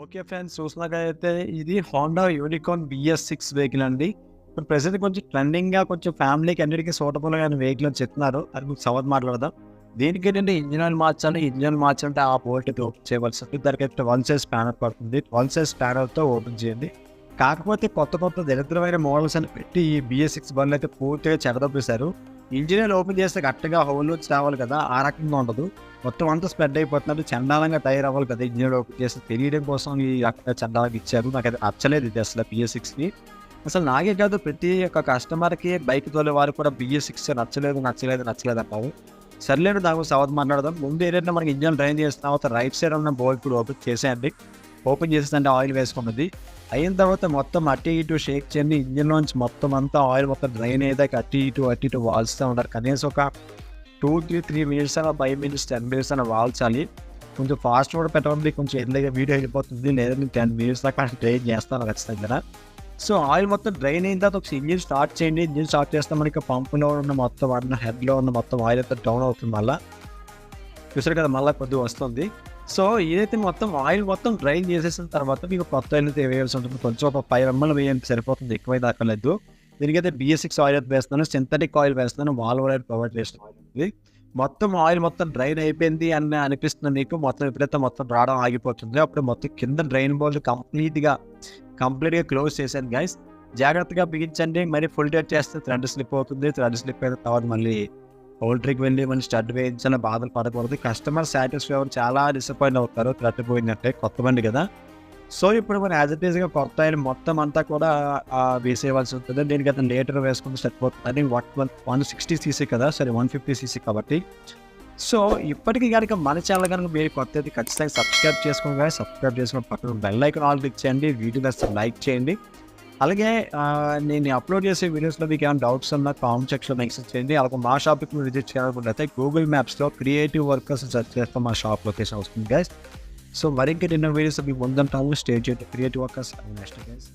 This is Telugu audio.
ఓకే ఫ్రెండ్స్, చూసినట్టయితే ఇది హోండా యూనికార్న్ BS6 వెహికల్ అండి. ఇప్పుడు ప్రెజెంట్ కొంచెం ట్రెండింగ్‌గా కొంచెం ఫ్యామిలీకి అన్నిటికి సూటబుల్ అయిన వెహికల్ అని చెప్తున్నారు. అది మీకు తర్వాత మాట్లాడదాం. దీనికేంటంటే ఇంజిన్ ఆయిల్ మార్చాలి. ఇంజిన్ ఆయిల్ మార్చాలంటే ఆ బోల్ట్‌తో ఓపెన్ చేయవలసింది. దానికైతే 1 సైజ్ స్పానర్ పడుతుంది. 1 సైజ్ స్పానర్‌తో ఓపెన్ చేయండి. కాకపోతే కొత్త దరిద్రమైన మోడల్స్ అని పెట్టి ఈ BS6 బండ్లయితే పూర్తిగా చెడదొబ్బేశారు. ఇంజిన్ ఆయిల్ ఓపెన్ చేస్తే కరెక్ట్‌గా హోల్ నుంచి రావాలి కదా! ఆ రకంగా ఉండదు. మొత్తం అంతా స్ప్రెడ్ అయిపోతున్నట్టు చండాలంగా తయారవ్వాలి కదా! ఇంజిన్ ఓపెన్ చేస్తే తెలియడం కోసం ఈ రకంగా చండాలంగా ఇచ్చారు. నాకైతే నచ్చలేదు ఇది అసలు BS6ని. అసలు నాకే కాదు, ప్రతి ఒక్క కస్టమర్‌కి బైక్ తోలే వారికి కూడా BS6 నచ్చలేదు అంటారు. సర్లేండి, దాని గురించి తర్వాత మాట్లాడదాం. ముందు ఏంటంటే మనకి ఇంజిన్ డ్రైన్ చేసిన తర్వాత రైట్ సైడ్ ఉన్న బోల్ట్ కూడా ఓపెన్ చేసేయండి. ఓపెన్ చేసేదంటే ఆయిల్ వేసుకున్నది. అయిన తర్వాత మొత్తం అటు ఇటు షేక్ చేయండి. ఇంజిన్‌లోంచి మొత్తం అంతా ఆయిల్ మొత్తం డ్రైన్ అయ్యేదాకా అటు ఇటు వాల్చుతూ ఉండాలి. కనీసం ఒక 2-3 మినిట్స్ అయినా, 5 మినిట్స్, 10 మినిట్స్ అయినా వాల్చాలి. కొంచెం ఫాస్ట్ కూడా పెట్టండి. కొంచెం ఎర్లీగా వీడియో వెళ్ళిపోతుంది. లేదా నేను 10 మినిట్స్ దాకా డ్రైన్ చేస్తాను ఖచ్చితంగా. సో ఆయిల్ మొత్తం డ్రైన్ అయిన తర్వాత ఒకసారి ఇంజిన్ స్టార్ట్ చేయండి. ఇంజిన్ స్టార్ట్ చేస్తే మనకి పంపులో ఉన్న మొత్తం హెడ్లో ఉన్న మొత్తం ఆయిల్ అంతా డౌన్ అవుతుంది. మళ్ళీ చూసారు కదా, మళ్ళీ కొద్దిగా వస్తుంది. సో ఏదైతే మొత్తం ఆయిల్ మొత్తం డ్రైన్ చేసేసిన తర్వాత మీకు కొత్త ఆయిల్ అయితే వేయాల్సి ఉంటుంది. కొంచెం ఒక 5 ml వేయండి సరిపోతుంది, ఎక్కువైతే అక్కర్లేదు. దీనికైతే BS6 ఆయిల్ అయితే వేస్తున్నాను, సింథటిక్ ఆయిల్ వేస్తున్నాను, వాల్వ్ ఆయిల్ ప్రొవైడ్ చేసిన ఆయిల్ ఉంది. మొత్తం ఆయిల్ మొత్తం డ్రైన్ అయిపోయింది అని అనిపిస్తుంది మీకు. మొత్తం ఎప్పుడైతే మొత్తం రావడం ఆగిపోతుంది, అప్పుడు మొత్తం కింద డ్రైన్ బోల్ట్ కంప్లీట్గా క్లోజ్ చేశాను గైస్. జాగ్రత్తగా బిగించండి. మరి ఫుల్ టైట్ చేస్తే థ్రెడ్ స్లిప్ అవుతుంది. థ్రెడ్ స్లిప్ అయిన తర్వాత మళ్ళీ పౌల్ట్రీకి వెళ్ళి మళ్ళీ స్టడ్ వేయించాలని బాధలు పడకూడదు. కస్టమర్ సాటిస్ఫై అవ్వరు, చాలా డిసప్పాయింట్ అవుతారు థ్రెడ్ పోయిందంటే, కొత్త బండి కదా. సో ఇప్పుడు మనం యాజ్ ఇట్ ఈస్గా కొత్త ఆయిల్ మొత్తం అంతా కూడా వేసేయవలసి ఉంటుంది. దీనికైతే లీటర్ వేసుకుంటే సరిపోతుంది. 160cc కదా, సరే 150cc కాబట్టి. సో ఇప్పటికీ కనుక మన ఛానల్ కనుక మీరు కొత్త అయితే ఖచ్చితంగా సబ్స్క్రైబ్ చేసుకోండి. సబ్స్క్రైబ్ చేసుకుని పక్కన బెల్ ఐకాన్ ఆల్ క్లిక్ చేయండి. వీడియో నచ్చితే లైక్ చేయండి. అలాగే నేను అప్లోడ్ చేసే వీడియోస్లో మీకు ఏమైనా డౌట్స్ ఉన్నా కామెంట్ సెక్షన్లో మెన్షన్ చేయండి. అలాగే మా షాప్కి మీరు విజిట్ చేయాలనుకుంటే గూగుల్ మ్యాప్స్లో క్రియేటివ్ వర్కర్స్ సెర్చ్ చేస్తే మా షాప్ లొకేషన్ వస్తుంది గైస్. సో మరింక డిన్నర్ వీడియోస్ మీకు ముందుంటాము. స్టే చేయండి. Creative workers next guys.